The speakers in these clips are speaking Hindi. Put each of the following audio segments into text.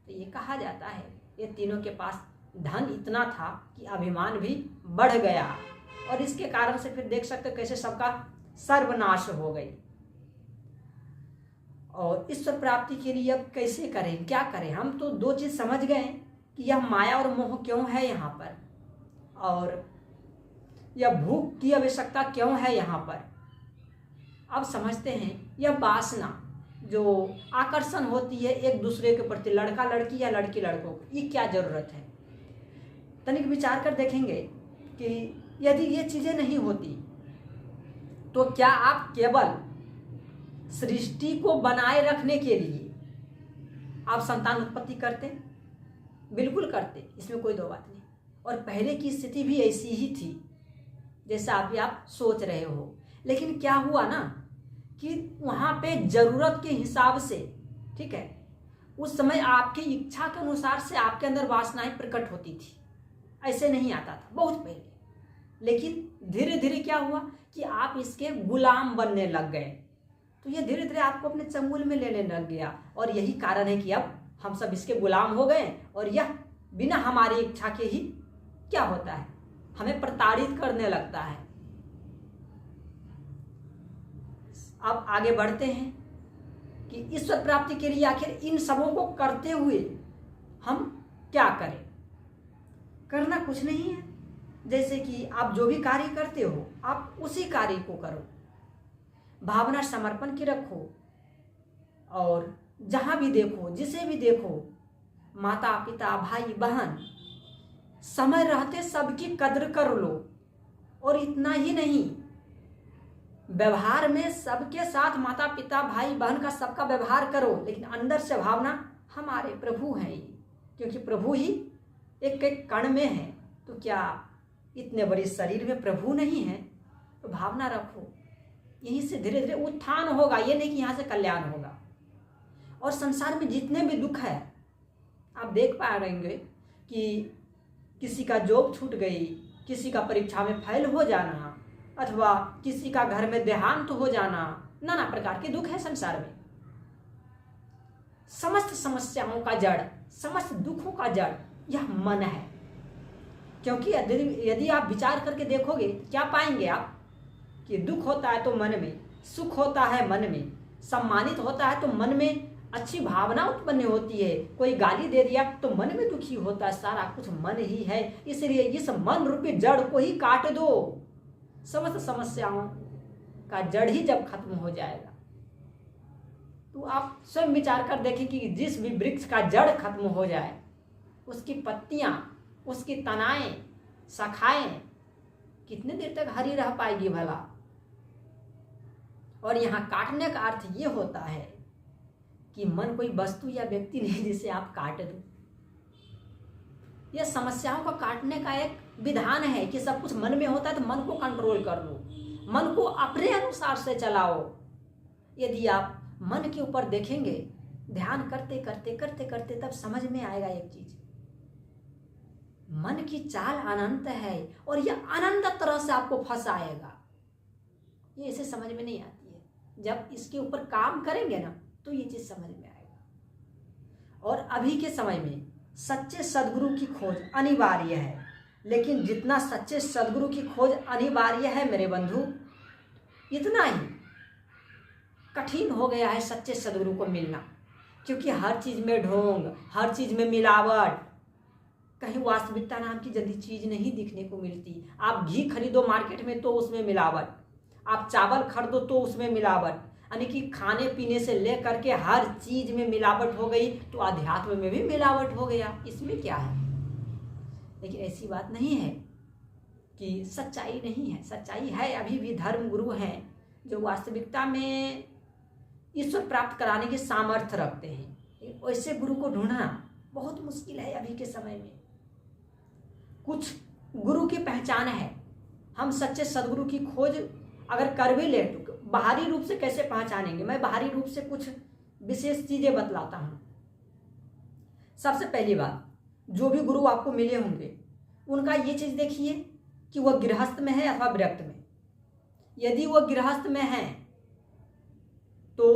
तो ये कहा जाता है ये तीनों के पास धन इतना था कि अभिमान भी बढ़ गया, और इसके कारण से फिर देख सकते कैसे सबका सर्वनाश हो गई। और ईश्वर प्राप्ति के लिए अब कैसे करें, क्या करें? हम तो दो चीज समझ गए कि यह माया और मोह क्यों है यहाँ पर, और यह भूख की आवश्यकता क्यों है यहाँ पर। अब समझते हैं यह वासना जो आकर्षण होती है एक दूसरे के प्रति, लड़का लड़की या लड़की लड़कों को, ये क्या जरूरत है। तनिक विचार कर देखेंगे कि यदि ये चीजें नहीं होती तो क्या आप केवल सृष्टि को बनाए रखने के लिए आप संतान उत्पत्ति करते? बिल्कुल करते, इसमें कोई दो बात नहीं। और पहले की स्थिति भी ऐसी ही थी जैसा अभी आप सोच रहे हो। लेकिन क्या हुआ ना कि वहां पे जरूरत के हिसाब से, ठीक है, उस समय आपकी इच्छा के अनुसार से आपके अंदर वासनाएं प्रकट होती थी, ऐसे नहीं आता था बहुत पहले। लेकिन धीरे धीरे क्या हुआ कि आप इसके गुलाम बनने लग गए, तो ये धीरे धीरे आपको अपने चंगुल में लेने लग गया। और यही कारण है कि अब हम सब इसके गुलाम हो गए, और यह बिना हमारी इच्छा के ही क्या होता है, हमें प्रताड़ित करने लगता है। अब आगे बढ़ते हैं कि ईश्वर प्राप्ति के लिए आखिर इन सबों को करते हुए हम क्या करें। करना कुछ नहीं है, जैसे कि आप जो भी कार्य करते हो आप उसी कार्य को करो, भावना समर्पण की रखो, और जहां भी देखो जिसे भी देखो, माता पिता भाई बहन, समय रहते सबकी कद्र कर लो। और इतना ही नहीं, व्यवहार में सबके साथ माता पिता भाई बहन का सबका व्यवहार करो, लेकिन अंदर से भावना हमारे प्रभु हैं, क्योंकि प्रभु ही एक एक कण में है। तो क्या इतने बड़े शरीर में प्रभु नहीं है? तो भावना रखो, यहीं से धीरे धीरे उत्थान होगा, ये नहीं कि यहाँ से कल्याण होगा। और संसार में जितने भी दुख है आप देख पा रहेंगे कि किसी का जॉब छूट गई, किसी का परीक्षा में फेल हो जाना, अथवा किसी का घर में देहांत हो जाना, नाना प्रकार के दुख है संसार में। समस्त समस्याओं का जड़, समस्त दुखों का जड़ यह मन है। क्योंकि यदि आप विचार करके देखोगे तो क्या पाएंगे आप कि दुख होता है तो मन में, सुख होता है मन में, सम्मानित होता है तो मन में अच्छी भावना उत्पन्न होती है, कोई गाली दे दिया तो मन में दुखी होता है, सारा कुछ मन ही है। इसलिए इस मन रूपी जड़ को ही काट दो। समस्त समस्याओं का जड़ ही जब खत्म हो जाएगा तो आप स्वयं विचार कर देखें कि जिस भी वृक्ष का जड़ खत्म हो जाए, उसकी पत्तियां, उसकी तनाएं, शाखाएं कितने देर तक हरी रह पाएगी भला। और यहाँ काटने का अर्थ ये होता है कि मन कोई वस्तु या व्यक्ति नहीं जिसे आप काट दो। यह समस्याओं को काटने का एक विधान है कि सब कुछ मन में होता है तो मन को कंट्रोल कर लो, मन को अपने अनुसार से चलाओ। यदि आप मन के ऊपर देखेंगे, ध्यान करते करते करते करते तब समझ में आएगा एक चीज, मन की चाल अनंत है और यह अनंत तरह से आपको फंसाएगा। ये इसे समझ में नहीं आती है, जब इसके ऊपर काम करेंगे ना तो ये चीज समझ में आएगा। और अभी के समय में सच्चे सदगुरु की खोज अनिवार्य है, लेकिन जितना सच्चे सदगुरु की खोज अनिवार्य है मेरे बंधु, इतना ही कठिन हो गया है सच्चे सदगुरु को मिलना। क्योंकि हर चीज में ढोंग, हर चीज में मिलावट, कहीं वास्तविकता नाम की जल्दी चीज नहीं दिखने को मिलती। आप घी खरीदो मार्केट में तो उसमें मिलावट, आप चावल खरीदो तो उसमें मिलावट, यानी कि खाने पीने से लेकर के हर चीज में मिलावट हो गई, तो अध्यात्म में भी मिलावट हो गया। इसमें क्या है? लेकिन ऐसी बात नहीं है कि सच्चाई नहीं है, सच्चाई है। अभी भी धर्म गुरु हैं जो वास्तविकता में ईश्वर प्राप्त कराने की सामर्थ्य रखते हैं। ऐसे गुरु को ढूंढना बहुत मुश्किल है अभी के समय में। कुछ गुरु की पहचान है। हम सच्चे सदगुरु की खोज अगर कर भी ले तो बाहरी रूप से कैसे पहचानेंगे? मैं बाहरी रूप से कुछ विशेष चीजें बतलाता हूं। सबसे पहली बात, जो भी गुरु आपको मिले होंगे उनका ये चीज देखिए कि वह गृहस्थ में है अथवा विरक्त में। यदि वह गृहस्थ में है तो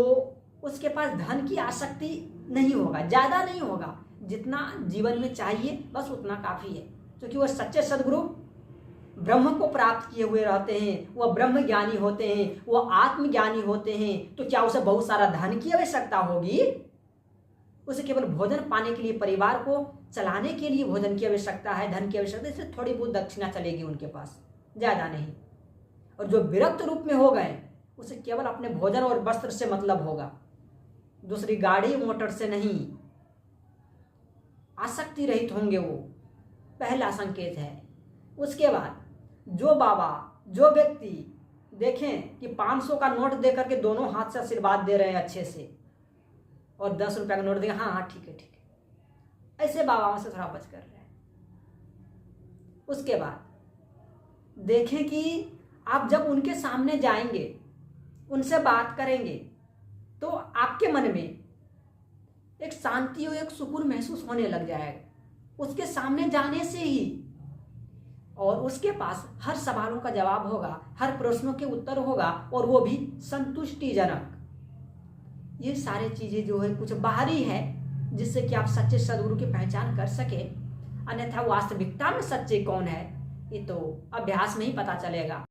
उसके पास धन की आसक्ति नहीं होगा, ज्यादा नहीं होगा। जितना जीवन में चाहिए बस उतना काफ़ी है, क्योंकि वह सच्चे सद्गुरु ब्रह्म को प्राप्त किए हुए रहते हैं, वह ब्रह्म ज्ञानी होते हैं, वह आत्मज्ञानी होते हैं। तो क्या उसे बहुत सारा धन की आवश्यकता होगी? उसे केवल भोजन पाने के लिए, परिवार को चलाने के लिए भोजन की आवश्यकता है, धन की आवश्यकता है, इसलिए थोड़ी बहुत दक्षिणा चलेगी उनके पास, ज़्यादा नहीं। और जो विरक्त रूप में हो गए उसे केवल अपने भोजन और वस्त्र से मतलब होगा, दूसरी गाड़ी मोटर से नहीं। आसक्ति रहित होंगे वो, पहला संकेत है। उसके बाद जो बाबा, जो व्यक्ति देखें कि 500 का नोट दे करके दोनों हाथ से आशीर्वाद दे रहे हैं अच्छे से, और 10 रुपये का नोट देंगे, हाँ हाँ ठीक है ठीक है, ऐसे बाबाओं से थोड़ा बच कर रहे हैं। उसके बाद देखें कि आप जब उनके सामने जाएंगे, उनसे बात करेंगे, तो आपके मन में एक शांति और एक सुकून महसूस होने लग जाएगा उसके सामने जाने से ही। और उसके पास हर सवालों का जवाब होगा, हर प्रश्नों के उत्तर होगा, और वो भी संतुष्टिजनक। ये सारी चीज़ें जो है कुछ बाहरी है, जिससे कि आप सच्चे सद्गुरु की पहचान कर सके। अन्यथा वास्तविकता में सच्चे कौन है ये तो अभ्यास में ही पता चलेगा।